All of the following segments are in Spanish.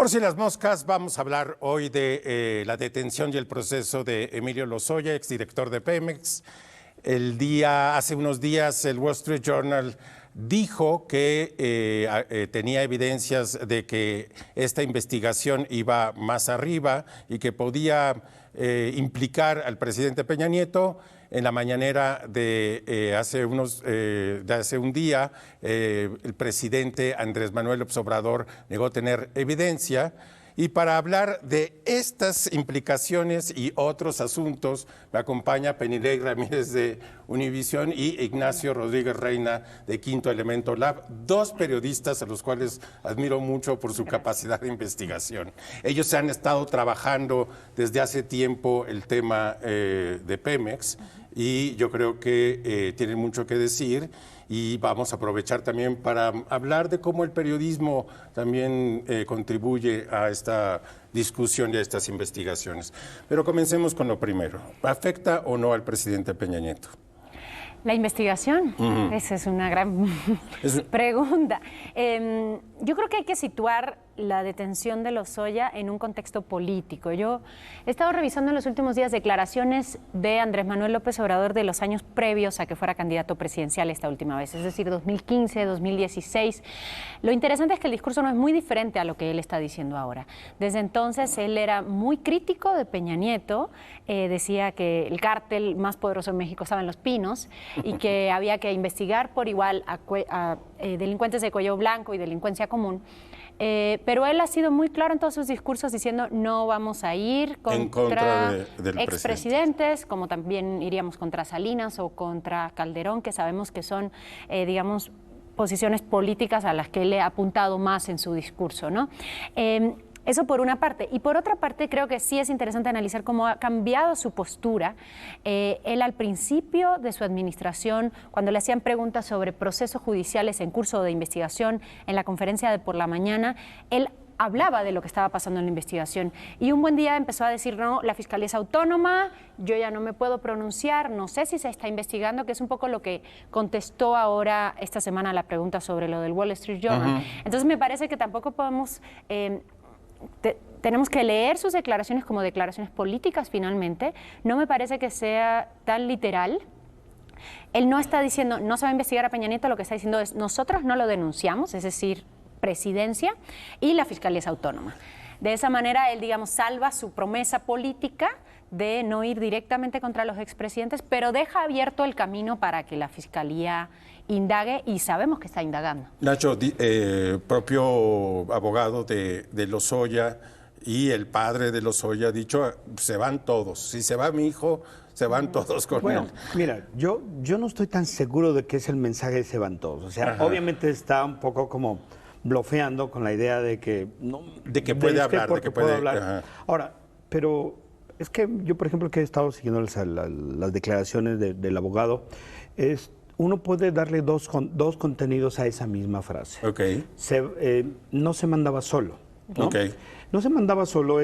Por si las moscas, vamos a hablar hoy de la detención y el proceso de Emilio Lozoya, exdirector de Pemex. Hace unos días, el Wall Street Journal dijo que tenía evidencias de que esta investigación iba más arriba y que podía implicar al presidente Peña Nieto. En la mañanera de hace un día, el presidente Andrés Manuel López Obrador negó tener evidencia. Y para hablar de estas implicaciones y otros asuntos, me acompaña Penilei Ramírez de Univisión y Ignacio Rodríguez Reina de Quinto Elemento Lab, dos periodistas a los cuales admiro mucho por su capacidad de investigación. Ellos han estado trabajando desde hace tiempo el tema de Pemex y yo creo que tienen mucho que decir. Y vamos a aprovechar también para hablar de cómo el periodismo también contribuye a esta discusión y a estas investigaciones. Pero comencemos con lo primero. ¿Afecta o no al presidente Peña Nieto? La investigación, esa es una gran pregunta. Yo creo que hay que situar la detención de Lozoya en un contexto político. Yo he estado revisando en los últimos días declaraciones de Andrés Manuel López Obrador de los años previos a que fuera candidato presidencial esta última vez, es decir, 2015, 2016. Lo interesante es que el discurso no es muy diferente a lo que él está diciendo ahora. Desde entonces él era muy crítico de Peña Nieto, decía que el cártel más poderoso en México estaba en Los Pinos y que había que investigar por igual a delincuentes de cuello blanco y delincuencia común. Pero él ha sido muy claro en todos sus discursos diciendo no vamos a ir contra del expresidentes, como también iríamos contra Salinas o contra Calderón, que sabemos que son, digamos, posiciones políticas a las que él ha apuntado más en su discurso, ¿no? Eso por una parte. Y por otra parte, creo que sí es interesante analizar cómo ha cambiado su postura. Él al principio de su administración, cuando le hacían preguntas sobre procesos judiciales en curso de investigación en la conferencia de por la mañana, él hablaba de lo que estaba pasando en la investigación. Y un buen día empezó a decir, no, la Fiscalía es autónoma, yo ya no me puedo pronunciar, no sé si se está investigando, que es un poco lo que contestó ahora esta semana a la pregunta sobre lo del Wall Street Journal. Entonces me parece que tampoco podemos... tenemos que leer sus declaraciones como declaraciones políticas finalmente. No me parece que sea tan literal. Él no está diciendo, no se va a investigar a Peña Nieto, lo que está diciendo es, nosotros no lo denunciamos, es decir, presidencia, y la Fiscalía es autónoma. De esa manera, él, digamos, salva su promesa política de no ir directamente contra los expresidentes, pero deja abierto el camino para que la Fiscalía indague, y sabemos que está indagando. Nacho, propio abogado de Lozoya y el padre de Lozoya ha dicho, se van todos. Si se va mi hijo, se van todos con él. Mira, yo no estoy tan seguro de que es el mensaje de se van todos. O sea, obviamente está un poco como blofeando con la idea de que... No, de que puede hablar, de que puede hablar. Ahora, pero es que yo, por ejemplo, que he estado siguiendo las declaraciones del abogado, uno puede darle dos contenidos a esa misma frase. Okay. No se mandaba solo, ¿no? Okay. No se mandaba solo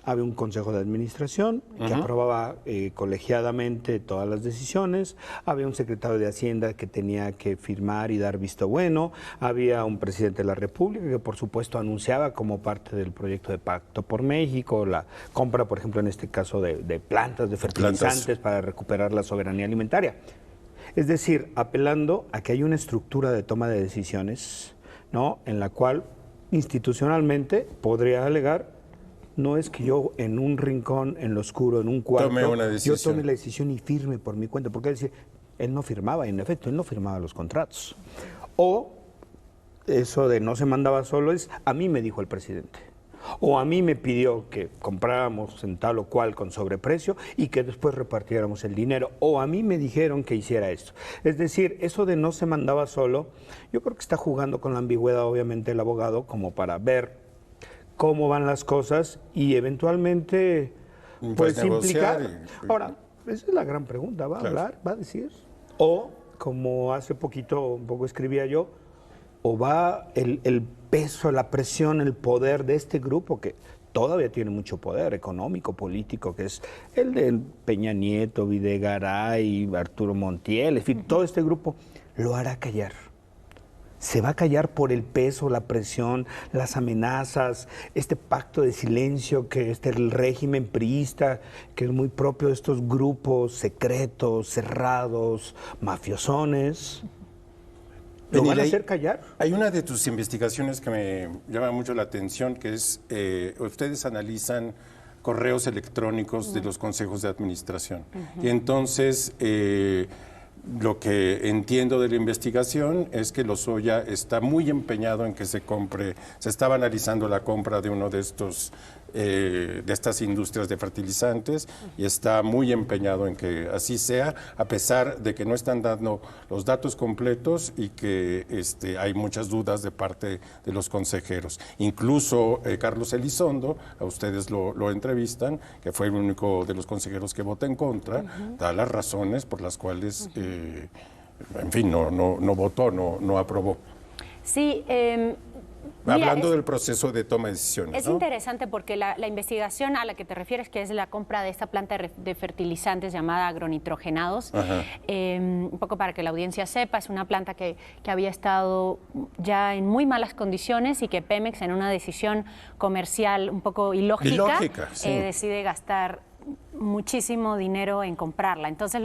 había un consejo de administración que aprobaba colegiadamente todas las decisiones, había un secretario de Hacienda que tenía que firmar y dar visto bueno, había un presidente de la República que por supuesto anunciaba como parte del proyecto de Pacto por México la compra, por ejemplo, en este caso de plantas, de fertilizantes para recuperar la soberanía alimentaria. Es decir, apelando a que hay una estructura de toma de decisiones, ¿no?, en la cual institucionalmente podría alegar, no es que yo en un rincón, en lo oscuro, en un cuarto, yo tome la decisión y firme por mi cuenta, porque es decir, él no firmaba, y en efecto, él no firmaba los contratos. O eso de no se mandaba solo es, a mí me dijo el presidente, o a mí me pidió que compráramos en tal o cual con sobreprecio y que después repartiéramos el dinero, o a mí me dijeron que hiciera esto. Es decir, eso de no se mandaba solo, yo creo que está jugando con la ambigüedad, obviamente, el abogado, como para ver cómo van las cosas y eventualmente pues implicar. Ahora, esa es la gran pregunta, ¿va a hablar? ¿Va a decir? O, como hace poquito un poco escribía yo, o va el peso, la presión, el poder de este grupo que todavía tiene mucho poder económico, político, que es el de Peña Nieto, Videgaray, Arturo Montiel, en fin, todo este grupo lo hará callar. se va a callar por el peso, la presión, las amenazas, este pacto de silencio que es el régimen priista, que es muy propio de estos grupos secretos, cerrados, mafiosones. ¿Lo van a hacer callar? Hay una de tus investigaciones que me llama mucho la atención, que es, ustedes analizan correos electrónicos de los consejos de administración. Y entonces, lo que entiendo de la investigación es que Lozoya está muy empeñado en que se estaba analizando la compra de uno de estas industrias de fertilizantes y está muy empeñado en que así sea, a pesar de que no están dando los datos completos y que hay muchas dudas de parte de los consejeros. Incluso Carlos Elizondo, a ustedes lo entrevistan, que fue el único de los consejeros que vota en contra, da las razones por las cuales, en fin, no votó, no aprobó. Sí, hablando del proceso de toma de decisiones. Es interesante porque la investigación a la que te refieres, que es la compra de esta planta de fertilizantes llamada agronitrogenados, un poco para que la audiencia sepa, es una planta que había estado ya en muy malas condiciones y que Pemex, en una decisión comercial un poco ilógica, sí, decide gastar muchísimo dinero en comprarla. Entonces,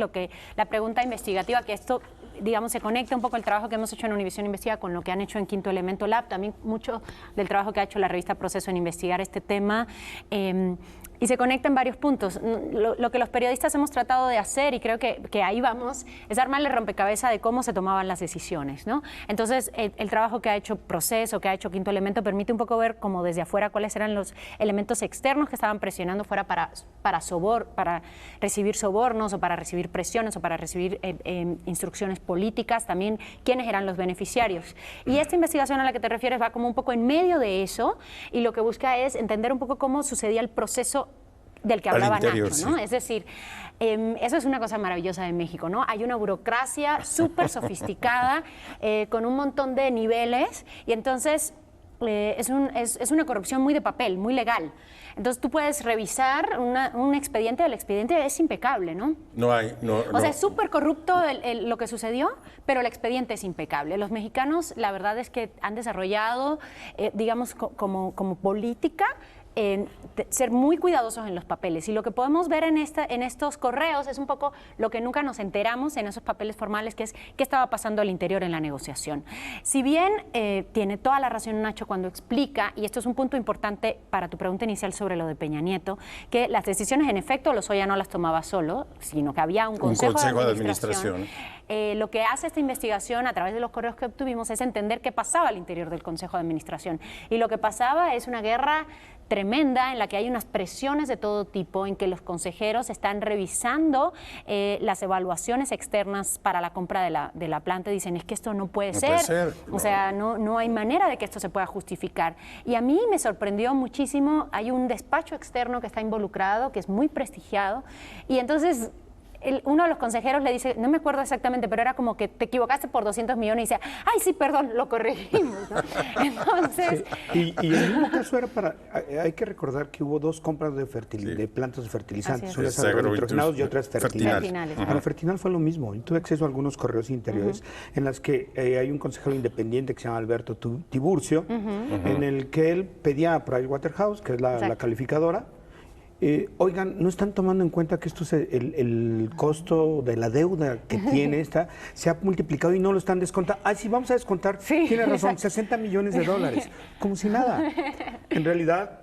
la pregunta investigativa, que esto, digamos, se conecta un poco el trabajo que hemos hecho en Univisión Investiga con lo que han hecho en Quinto Elemento Lab, también mucho del trabajo que ha hecho la revista Proceso en investigar este tema, y se conecta en varios puntos. Lo que los periodistas hemos tratado de hacer, y creo que ahí vamos, es armarle rompecabezas de cómo se tomaban las decisiones, ¿no? Entonces, el trabajo que ha hecho Proceso, que ha hecho Quinto Elemento, permite un poco ver como desde afuera cuáles eran los elementos externos que estaban presionando fuera para recibir sobornos o para recibir presiones o para recibir instrucciones políticas, también quiénes eran los beneficiarios. Y esta investigación a la que te refieres va como un poco en medio de eso y lo que busca es entender un poco cómo sucedía el proceso del que hablaba Nacho, ¿no? Sí. Es decir, eso es una cosa maravillosa de México, ¿no? Hay una burocracia súper sofisticada, con un montón de niveles, y entonces es una corrupción muy de papel, muy legal. Entonces tú puedes revisar un expediente, el expediente es impecable, ¿no? O sea, es súper corrupto lo que sucedió, pero el expediente es impecable. Los mexicanos, la verdad es que han desarrollado, digamos, como política, ser muy cuidadosos en los papeles, y lo que podemos ver en estos correos es un poco lo que nunca nos enteramos en esos papeles formales, que es qué estaba pasando al interior en la negociación. Si bien tiene toda la razón Nacho cuando explica, y esto es un punto importante para tu pregunta inicial sobre lo de Peña Nieto, que las decisiones en efecto Lozoya no las tomaba solo, sino que había un consejo de administración. Lo que hace esta investigación a través de los correos que obtuvimos es entender qué pasaba al interior del Consejo de Administración, y lo que pasaba es una guerra tremenda en la que hay unas presiones de todo tipo, en que los consejeros están revisando las evaluaciones externas para la compra de la planta, y dicen, es que esto no puede ser. O sea, no hay manera de que esto se pueda justificar. Y a mí me sorprendió muchísimo, hay un despacho externo que está involucrado, que es muy prestigiado, y entonces uno de los consejeros le dice, no me acuerdo exactamente, pero era como que te equivocaste por 200 millones, y dice, ay, sí, perdón, lo corregimos, ¿no? Entonces... Sí. Y en el mismo caso era hay que recordar que hubo dos compras de plantas de fertilizantes, unas agronitrogenados y otras fertinales. Para fertinal fue lo mismo. Yo tuve acceso a algunos correos interiores en las que hay un consejero independiente que se llama Alberto Tiburcio, en el que él pedía a Pricewaterhouse, que es la calificadora, oigan, no están tomando en cuenta que esto es el costo de la deuda que tiene esta, se ha multiplicado y no lo están descontando. Ah, sí, vamos a descontar. Sí, tiene razón, $60 millones, como si nada. En realidad,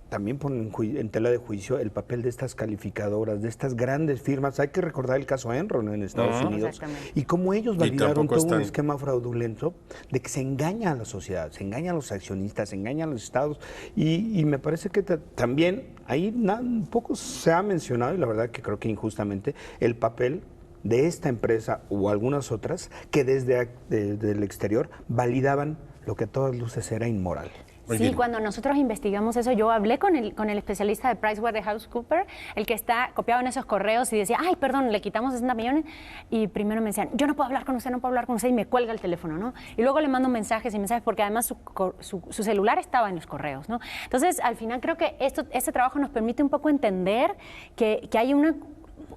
también ponen en tela de juicio el papel de estas calificadoras, de estas grandes firmas. Hay que recordar el caso Enron en Estados Unidos y cómo ellos validaron todo un esquema fraudulento de que se engaña a la sociedad, se engaña a los accionistas, se engaña a los estados, y me parece que también ahí un poco se ha mencionado, y la verdad que creo que injustamente, el papel de esta empresa u algunas otras que desde el exterior validaban lo que a todas luces era inmoral. Sí, cuando nosotros investigamos eso, yo hablé con el especialista de PricewaterhouseCoopers, el que está copiado en esos correos, y decía, ay, perdón, le quitamos 60 millones, y primero me decían, yo no puedo hablar con usted, y me cuelga el teléfono, ¿no? Y luego le mando mensajes y mensajes, porque además su celular estaba en los correos, ¿no? Entonces, al final creo que este trabajo nos permite un poco entender que hay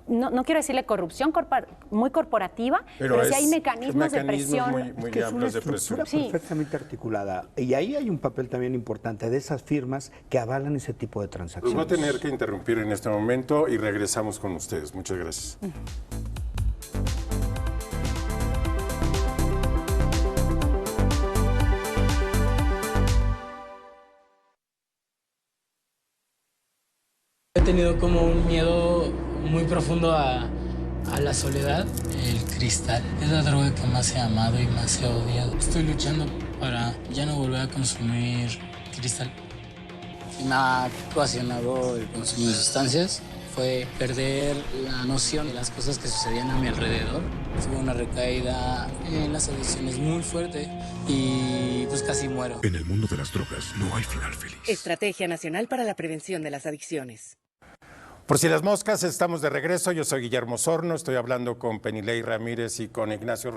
no quiero decirle corrupción muy corporativa, pero sí hay mecanismos de presión. muy que es una amplios de presión. estructura perfectamente articulada. Y ahí hay un papel también importante de esas firmas que avalan ese tipo de Los transacciones. voy a tener que interrumpir en este momento y regresamos con ustedes. Muchas gracias. He tenido como un miedo muy profundo a la soledad. El cristal es la droga que más he amado y más he odiado. Estoy luchando para ya no volver a consumir cristal. Me ha ocasionado el consumo de sustancias. Fue perder la noción de las cosas que sucedían a mi alrededor. Tuve una recaída en las adicciones muy fuerte y pues casi muero. En el mundo de las drogas no hay final feliz. Estrategia Nacional para la Prevención de las Adicciones. Por si las moscas, estamos de regreso. Yo soy Guillermo Sorno, estoy hablando con Penilei Ramírez y con Ignacio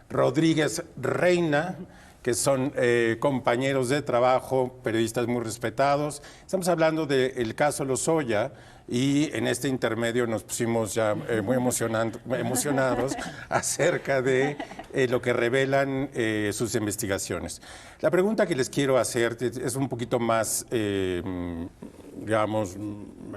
Rodríguez Reina, que son compañeros de trabajo, periodistas muy respetados. Estamos hablando del caso Lozoya y en este intermedio nos pusimos ya muy emocionados acerca de lo que revelan sus investigaciones. La pregunta que les quiero hacer es un poquito más, digamos,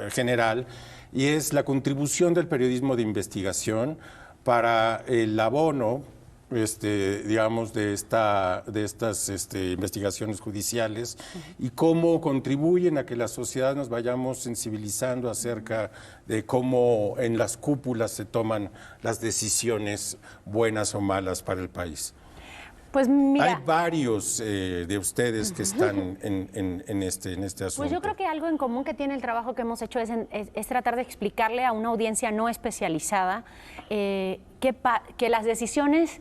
general, y es la contribución del periodismo de investigación para el abono, digamos, de estas investigaciones judiciales y cómo contribuyen a que la sociedad nos vayamos sensibilizando acerca de cómo en las cúpulas se toman las decisiones buenas o malas para el país. Pues mira, hay varios de ustedes que están en este asunto. pues yo creo que algo en común que tiene el trabajo que hemos hecho es tratar de explicarle a una audiencia no especializada que las decisiones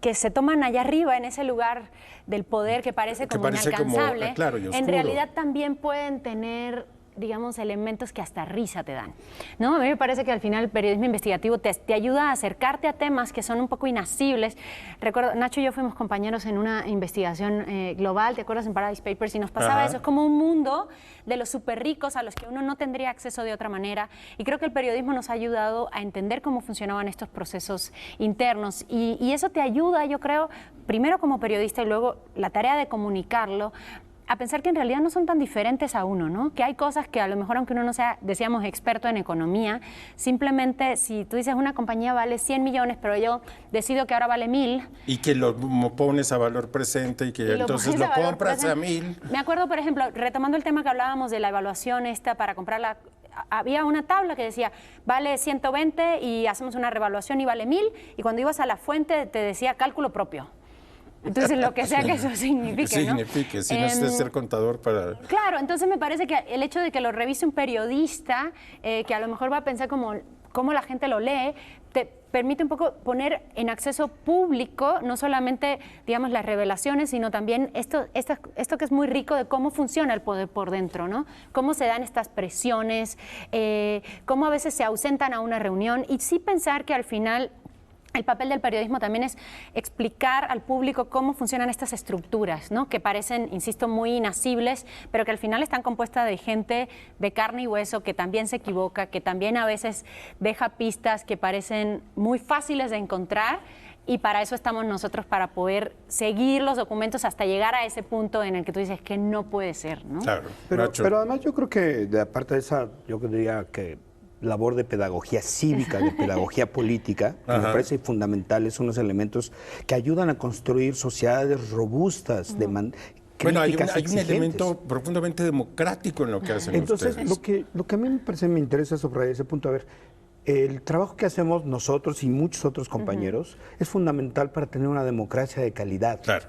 que se toman allá arriba, en ese lugar del poder que parece como inalcanzable, claro, y oscuro, en realidad también pueden tener, digamos, elementos que hasta risa te dan, ¿no? A mí me parece que al final el periodismo investigativo te ayuda a acercarte a temas que son un poco inaccesibles. Recuerdo, Nacho y yo fuimos compañeros en una investigación global, ¿te acuerdas? En Paradise Papers, y nos pasaba eso. Es como un mundo de los súper ricos a los que uno no tendría acceso de otra manera, y creo que el periodismo nos ha ayudado a entender cómo funcionaban estos procesos internos, y eso te ayuda, yo creo, primero como periodista y luego la tarea de comunicarlo, a pensar que en realidad no son tan diferentes a uno, ¿no? Que hay cosas que a lo mejor, aunque uno no sea, decíamos, experto en economía, simplemente si tú dices una compañía vale 100 millones, pero yo decido que ahora vale 1,000. Y que lo pones a valor presente y que entonces lo compras a 1,000. Me acuerdo, por ejemplo, retomando el tema que hablábamos de la evaluación para comprarla, había una tabla que decía, vale 120 y hacemos una revaluación y vale 1,000, y cuando ibas a la fuente te decía cálculo propio. Entonces, lo que sea que eso signifique, ¿no? Signifique, si necesitas ser contador para... Claro, entonces me parece que el hecho de que lo revise un periodista, que a lo mejor va a pensar cómo la gente lo lee, te permite un poco poner en acceso público no solamente, digamos, las revelaciones, sino también esto que es muy rico de cómo funciona el poder por dentro, ¿no? Cómo se dan estas presiones, cómo a veces se ausentan a una reunión, y sí pensar que al final el papel del periodismo también es explicar al público cómo funcionan estas estructuras, ¿no? Que parecen, insisto, muy inacibles, pero que al final están compuestas de gente de carne y hueso que también se equivoca, que también a veces deja pistas que parecen muy fáciles de encontrar, y para eso estamos nosotros, para poder seguir los documentos hasta llegar a ese punto en el que tú dices que no puede ser, ¿no? Claro, pero además yo creo que, aparte de esa, yo diría que labor de pedagogía cívica, de pedagogía política, que me parece fundamental, es unos elementos que ayudan a construir sociedades robustas, Bueno, hay un elemento profundamente democrático en lo que hacen Entonces, ustedes. lo que a mí me interesa subrayar ese punto, a ver, el trabajo que hacemos nosotros y muchos otros compañeros es fundamental para tener una democracia de calidad. Claro.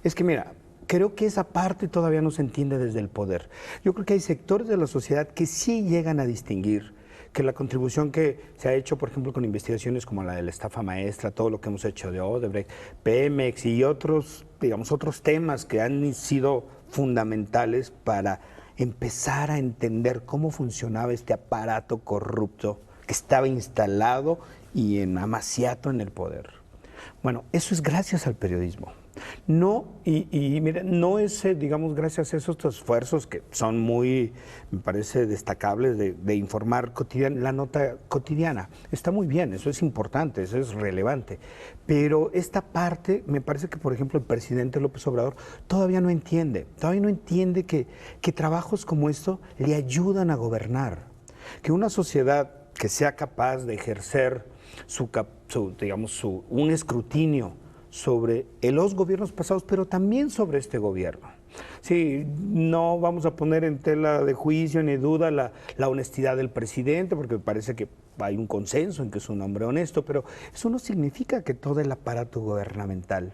Es que mira, creo que esa parte todavía no se entiende desde el poder. Yo creo que hay sectores de la sociedad que sí llegan a distinguir que la contribución que se ha hecho, por ejemplo, con investigaciones como la de la estafa maestra, todo lo que hemos hecho de Odebrecht, Pemex y otros, digamos, otros temas que han sido fundamentales para empezar a entender cómo funcionaba este aparato corrupto que estaba instalado y amaciato en el poder. Bueno, eso es gracias al periodismo. No, y mira, no es, digamos, gracias a esos esfuerzos que son muy, me parece, destacables de informar la nota cotidiana. Está muy bien, eso es importante, eso es relevante. Pero esta parte, me parece que, por ejemplo, el presidente López Obrador todavía no entiende que trabajos como esto le ayudan a gobernar. Que una sociedad que sea capaz de ejercer un escrutinio sobre los gobiernos pasados, pero también sobre este gobierno. Sí, no vamos a poner en tela de juicio ni duda la honestidad del presidente, porque me parece que hay un consenso en que es un hombre honesto, pero eso no significa que todo el aparato gubernamental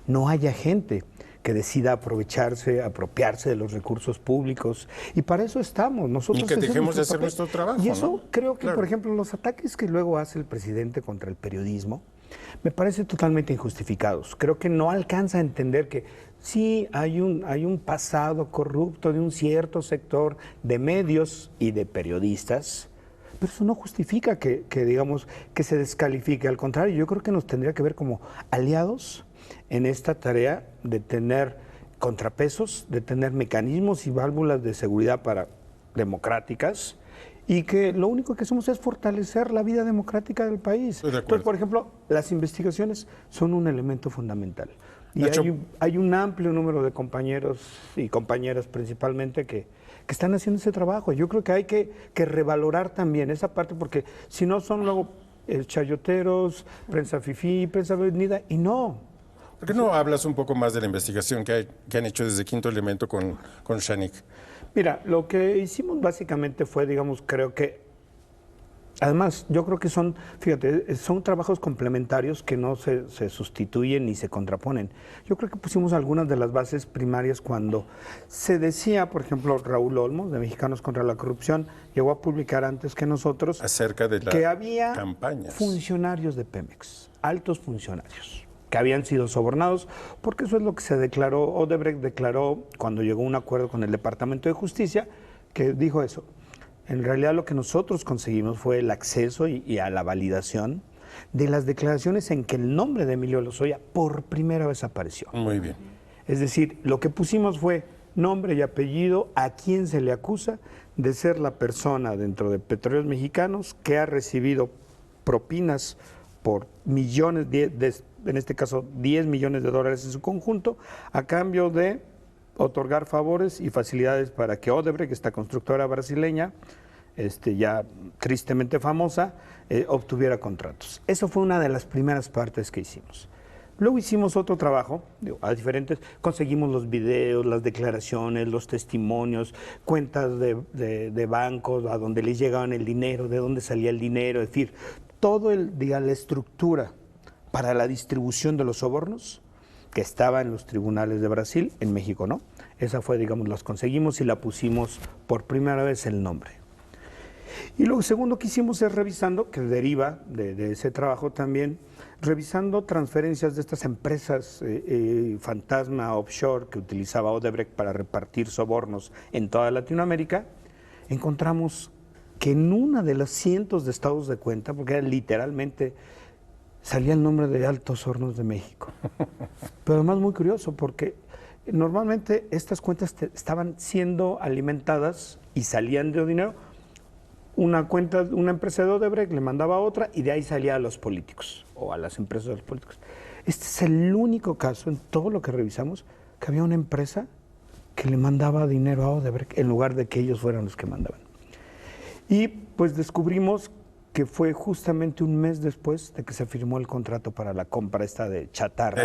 no haya gente que decida apropiarse de los recursos públicos. Y para eso estamos. Nosotros y que dejemos de hacer nuestro trabajo. Y eso, ¿no? Creo que, claro, por ejemplo, los ataques que luego hace el presidente contra el periodismo, me parecen totalmente injustificados. Creo que no alcanza a entender que sí hay un pasado corrupto de un cierto sector de medios y de periodistas, pero eso no justifica que digamos, que se descalifique. Al contrario, yo creo que nos tendría que ver como aliados en esta tarea de tener contrapesos, de tener mecanismos y válvulas de seguridad democráticas, y que lo único que hacemos es fortalecer la vida democrática del país. Entonces, por ejemplo, las investigaciones son un elemento fundamental. Y hay un amplio número de compañeros y compañeras principalmente que están haciendo ese trabajo. Yo creo que hay que revalorar también esa parte, porque si no son luego chayoteros, prensa fifí, prensa avenida, y no. ¿Por qué no hablas un poco más de la investigación que han hecho desde Quinto Elemento con Shanik? Mira, lo que hicimos básicamente fue, digamos, creo que, además, yo creo que son trabajos complementarios que no se sustituyen ni se contraponen. Yo creo que pusimos algunas de las bases primarias cuando se decía, por ejemplo, Raúl Olmos, de Mexicanos contra la Corrupción, llegó a publicar antes que nosotros acerca de que había campañas. Funcionarios de Pemex, altos funcionarios, que habían sido sobornados, porque eso es lo que se declaró, Odebrecht declaró cuando llegó a un acuerdo con el Departamento de Justicia, que dijo eso. En realidad lo que nosotros conseguimos fue el acceso y a la validación de las declaraciones en que el nombre de Emilio Lozoya por primera vez apareció. Muy bien. Es decir, lo que pusimos fue nombre y apellido a quien se le acusa de ser la persona dentro de Petróleos Mexicanos que ha recibido propinas por millones, en este caso 10 millones de dólares en su conjunto, a cambio de otorgar favores y facilidades para que Odebrecht, esta constructora brasileña, ya tristemente famosa, obtuviera contratos. Eso fue una de las primeras partes que hicimos. Luego hicimos otro trabajo, conseguimos los videos, las declaraciones, los testimonios, cuentas de bancos, a donde les llegaban el dinero, de dónde salía el dinero, es decir, todo la estructura para la distribución de los sobornos que estaba en los tribunales de Brasil, en México no. Esa fue, digamos, las conseguimos y la pusimos por primera vez el nombre. Y lo segundo que hicimos es revisando, que deriva de ese trabajo también, revisando transferencias de estas empresas fantasma offshore que utilizaba Odebrecht para repartir sobornos en toda Latinoamérica, encontramos que en una de los cientos de estados de cuenta, porque era literalmente, salía el nombre de Altos Hornos de México. Pero además muy curioso, porque normalmente estas cuentas estaban siendo alimentadas y salían de dinero. Una empresa de Odebrecht le mandaba a otra y de ahí salía a los políticos o a las empresas de los políticos. Este es el único caso en todo lo que revisamos que había una empresa que le mandaba dinero a Odebrecht en lugar de que ellos fueran los que mandaban. Y pues descubrimos que fue justamente un mes después de que se firmó el contrato para la compra esta de chatarra.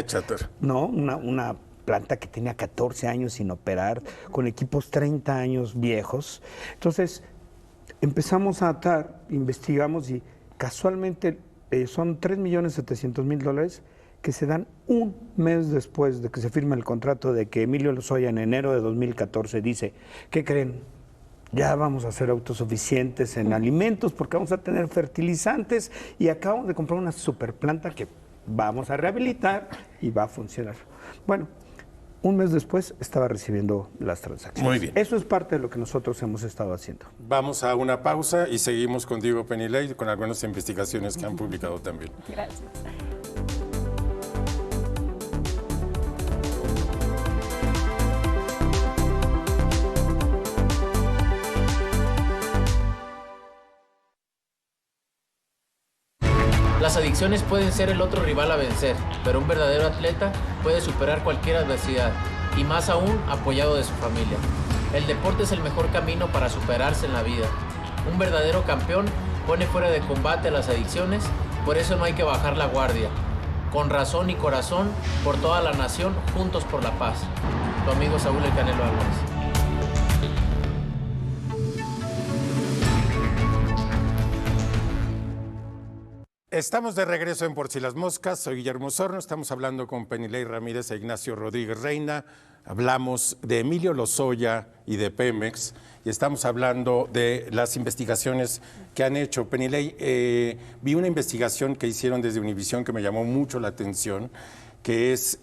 ¿No? Una planta que tenía 14 años sin operar, con equipos 30 años viejos. Entonces, empezamos a atar, investigamos y casualmente son $3.700.000 que se dan un mes después de que se firma el contrato, de que Emilio Lozoya en enero de 2014 dice, ¿qué creen? Ya vamos a ser autosuficientes en alimentos porque vamos a tener fertilizantes y acabamos de comprar una superplanta que vamos a rehabilitar y va a funcionar. Bueno, un mes después estaba recibiendo las transacciones. Muy bien. Eso es parte de lo que nosotros hemos estado haciendo. Vamos a una pausa y seguimos con Diego Penilei con algunas investigaciones que han publicado también. Gracias. Las adicciones pueden ser el otro rival a vencer, pero un verdadero atleta puede superar cualquier adversidad, y más aún apoyado de su familia. El deporte es el mejor camino para superarse en la vida. Un verdadero campeón pone fuera de combate a las adicciones, por eso no hay que bajar la guardia. Con razón y corazón, por toda la nación, juntos por la paz. Tu amigo Saúl El Canelo Álvarez. Estamos de regreso en Por Si las Moscas. Soy Guillermo Osorno. Estamos hablando con Penilei Ramírez e Ignacio Rodríguez Reina. Hablamos de Emilio Lozoya y de Pemex. Y estamos hablando de las investigaciones que han hecho. Penilei, vi una investigación que hicieron desde Univisión que me llamó mucho la atención, que es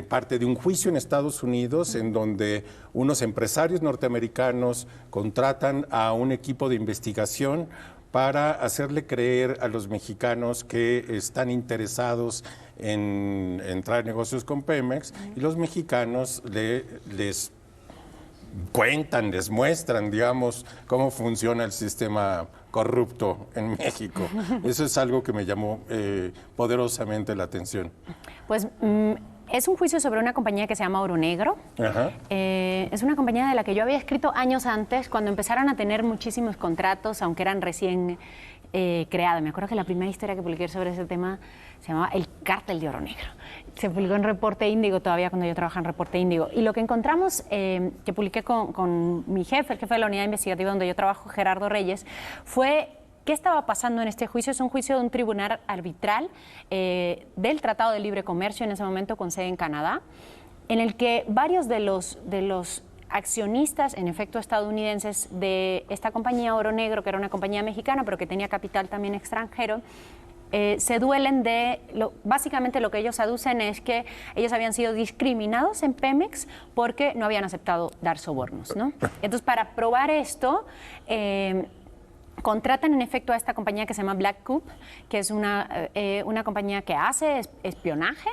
parte de un juicio en Estados Unidos en donde unos empresarios norteamericanos contratan a un equipo de investigación para hacerle creer a los mexicanos que están interesados en entrar en negocios con Pemex, y los mexicanos les cuentan, les muestran, digamos, cómo funciona el sistema corrupto en México. Eso es algo que me llamó poderosamente la atención. Pues es un juicio sobre una compañía que se llama Oro Negro. Es una compañía de la que yo había escrito años antes, cuando empezaron a tener muchísimos contratos, aunque eran recién creados. Me acuerdo que la primera historia que publiqué sobre ese tema se llamaba El Cártel de Oro Negro. Se publicó en Reporte Índigo, todavía cuando yo trabajaba en Reporte Índigo. Y lo que encontramos, que publiqué con mi jefe, el jefe de la unidad investigativa donde yo trabajo, Gerardo Reyes, fue ¿qué estaba pasando en este juicio? Es un juicio de un tribunal arbitral del Tratado de Libre Comercio, en ese momento con sede en Canadá, en el que varios de los accionistas, en efecto estadounidenses, de esta compañía Oro Negro, que era una compañía mexicana, pero que tenía capital también extranjero, se duelen de, básicamente lo que ellos aducen es que ellos habían sido discriminados en Pemex porque no habían aceptado dar sobornos, ¿no? Entonces, para probar esto, contratan en efecto a esta compañía que se llama Black Coup, que es una compañía que hace espionaje.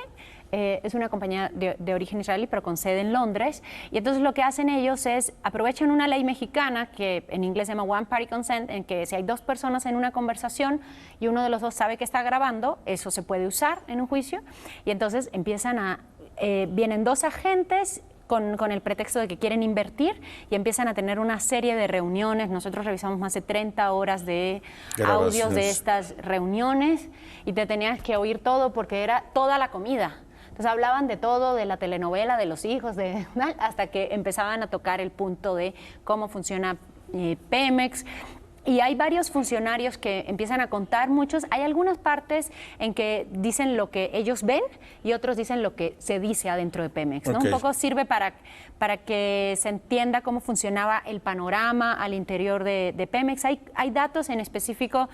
Es una compañía de origen israelí, pero con sede en Londres. Y entonces lo que hacen ellos es, aprovechan una ley mexicana que en inglés se llama One Party Consent, en que si hay dos personas en una conversación y uno de los dos sabe que está grabando, eso se puede usar en un juicio. Y entonces vienen dos agentes con el pretexto de que quieren invertir y empiezan a tener una serie de reuniones. Nosotros revisamos más de 30 horas de audios de estas reuniones y te tenías que oír todo porque era toda la comida. Entonces hablaban de todo, de la telenovela, de los hijos, hasta que empezaban a tocar el punto de cómo funciona Pemex. Y hay varios funcionarios que empiezan a contar, muchos. Hay algunas partes en que dicen lo que ellos ven y otros dicen lo que se dice adentro de Pemex, ¿no? Okay. Un poco sirve para que se entienda cómo funcionaba el panorama al interior de Pemex. Hay datos en específico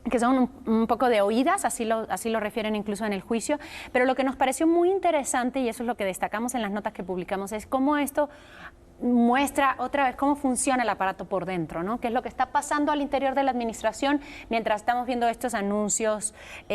que son un poco de oídas, así lo refieren incluso en el juicio, pero lo que nos pareció muy interesante, y eso es lo que destacamos en las notas que publicamos, es cómo esto muestra otra vez cómo funciona el aparato por dentro, ¿no? Qué es lo que está pasando al interior de la administración mientras estamos viendo estos anuncios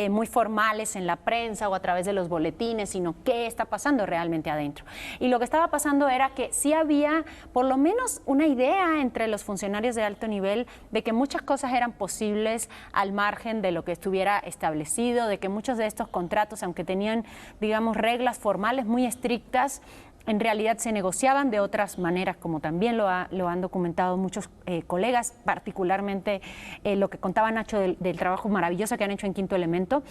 muy formales en la prensa o a través de los boletines, sino qué está pasando realmente adentro. Y lo que estaba pasando era que sí había por lo menos una idea entre los funcionarios de alto nivel de que muchas cosas eran posibles al margen de lo que estuviera establecido, de que muchos de estos contratos, aunque tenían, digamos, reglas formales muy estrictas, en realidad se negociaban de otras maneras, como también lo han documentado muchos colegas, particularmente lo que contaba Nacho del trabajo maravilloso que han hecho en Quinto Elemento.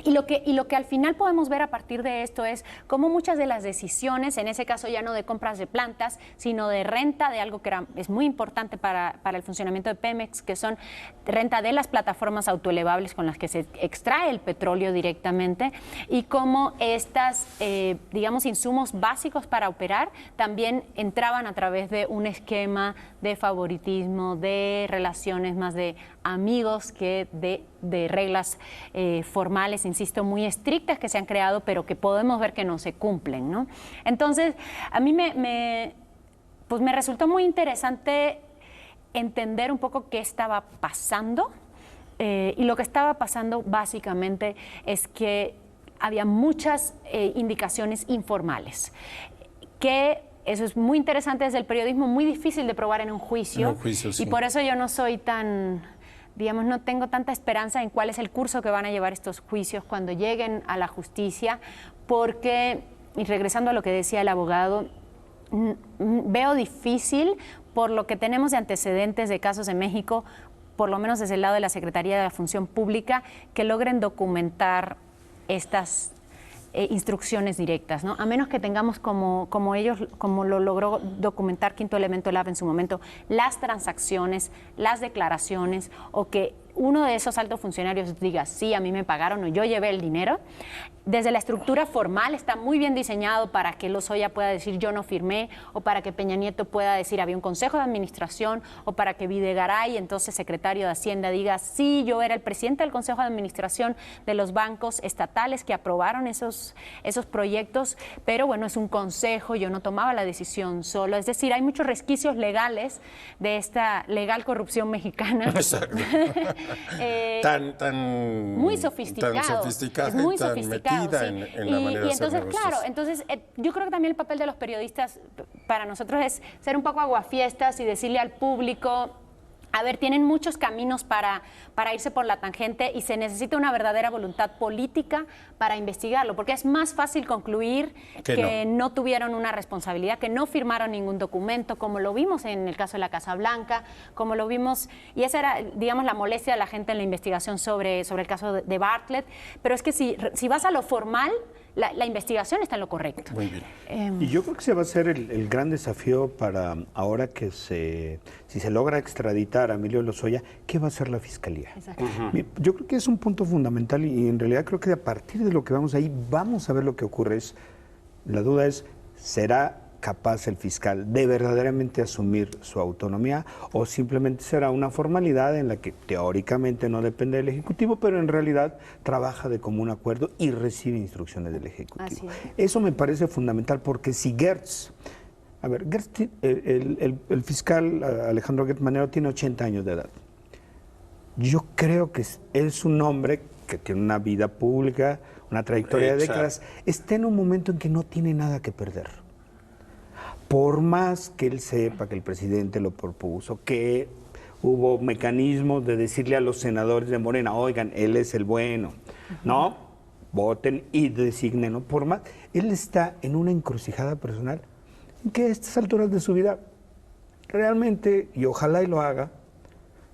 Y lo que al final podemos ver a partir de esto es cómo muchas de las decisiones, en ese caso ya no de compras de plantas, sino de renta de algo que es muy importante para el funcionamiento de Pemex, que son renta de las plataformas autoelevables con las que se extrae el petróleo directamente, y cómo estas, digamos, insumos básicos para operar también entraban a través de un esquema de favoritismo, de relaciones más de amigos que de reglas formales, insisto, muy estrictas que se han creado, pero que podemos ver que no se cumplen, ¿no? Entonces, a mí me resultó muy interesante entender un poco qué estaba pasando, y lo que estaba pasando básicamente es que había muchas indicaciones informales, que eso es muy interesante desde el periodismo, muy difícil de probar en un juicio, sí. Y por eso yo no soy tan digamos, no tengo tanta esperanza en cuál es el curso que van a llevar estos juicios cuando lleguen a la justicia, porque, y regresando a lo que decía el abogado, veo difícil, por lo que tenemos de antecedentes de casos en México, por lo menos desde el lado de la Secretaría de la Función Pública, que logren documentar estas instrucciones directas, ¿no? A menos que tengamos como lo logró documentar Quinto Elemento Lab en su momento, las transacciones, las declaraciones, o que uno de esos altos funcionarios diga, sí, a mí me pagaron o yo llevé el dinero. Desde la estructura formal está muy bien diseñado para que Lozoya pueda decir yo no firmé, o para que Peña Nieto pueda decir había un consejo de administración, o para que Videgaray, entonces secretario de Hacienda, diga sí, yo era el presidente del consejo de administración de los bancos estatales que aprobaron esos proyectos, pero bueno, es un consejo, yo no tomaba la decisión solo. Es decir, hay muchos resquicios legales de esta legal corrupción mexicana. Exacto. Muy sofisticado. Tan sofisticada, es muy tan sofisticado, metida sí. en la manera Y de hacer entonces, negocios. claro, entonces yo creo que también el papel de los periodistas para nosotros es ser un poco aguafiestas y decirle al público, a ver, tienen muchos caminos para irse por la tangente y se necesita una verdadera voluntad política para investigarlo, porque es más fácil concluir que no tuvieron una responsabilidad, que no firmaron ningún documento, como lo vimos en el caso de la Casa Blanca, como lo vimos, y esa era, digamos, la molestia de la gente en la investigación sobre el caso de Bartlett, pero es que si vas a lo formal, la investigación está en lo correcto. Muy bien. Y yo creo que ese va a ser el gran desafío para ahora que si se logra extraditar a Emilio Lozoya, ¿qué va a hacer la Fiscalía? Exacto. Yo creo que es un punto fundamental y en realidad creo que a partir de lo que vamos ahí, vamos a ver lo que ocurre. La duda es, ¿será capaz el fiscal de verdaderamente asumir su autonomía o simplemente será una formalidad en la que teóricamente no depende del Ejecutivo, pero en realidad trabaja de común acuerdo y recibe instrucciones del Ejecutivo? Así es. Eso me parece fundamental porque si Gertz, el fiscal Alejandro Gertz Manero tiene 80 años de edad. Yo creo que es un hombre que tiene una vida pública, una trayectoria de décadas, está en un momento en que no tiene nada que perder. Por más que él sepa que el presidente lo propuso, que hubo mecanismos de decirle a los senadores de Morena, oigan, él es el bueno, ¿no? Voten y designen, ¿no? Por más, él está en una encrucijada personal en que a estas alturas de su vida realmente, y ojalá y lo haga,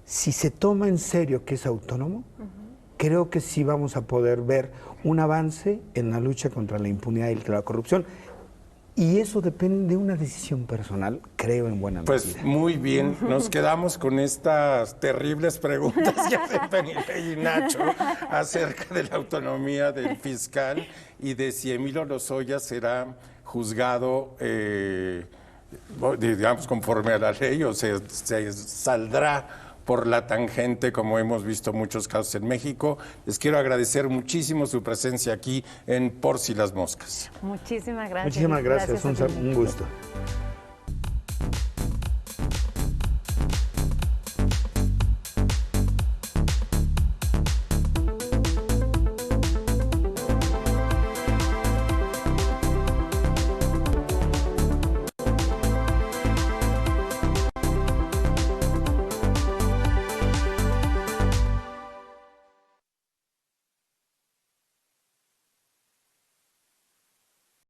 si se toma en serio que es autónomo, creo que sí vamos a poder ver un avance en la lucha contra la impunidad y la corrupción. Y eso depende de una decisión personal, creo, en buena medida. Pues muy bien, nos quedamos con estas terribles preguntas que hacen Felipe y Nacho acerca de la autonomía del fiscal y de si Emilio Lozoya será juzgado, digamos, conforme a la ley o se saldrá por la tangente, como hemos visto muchos casos en México. Les quiero agradecer muchísimo su presencia aquí en Por si las moscas. Muchísimas gracias. Muchísimas gracias, a ti. un gusto.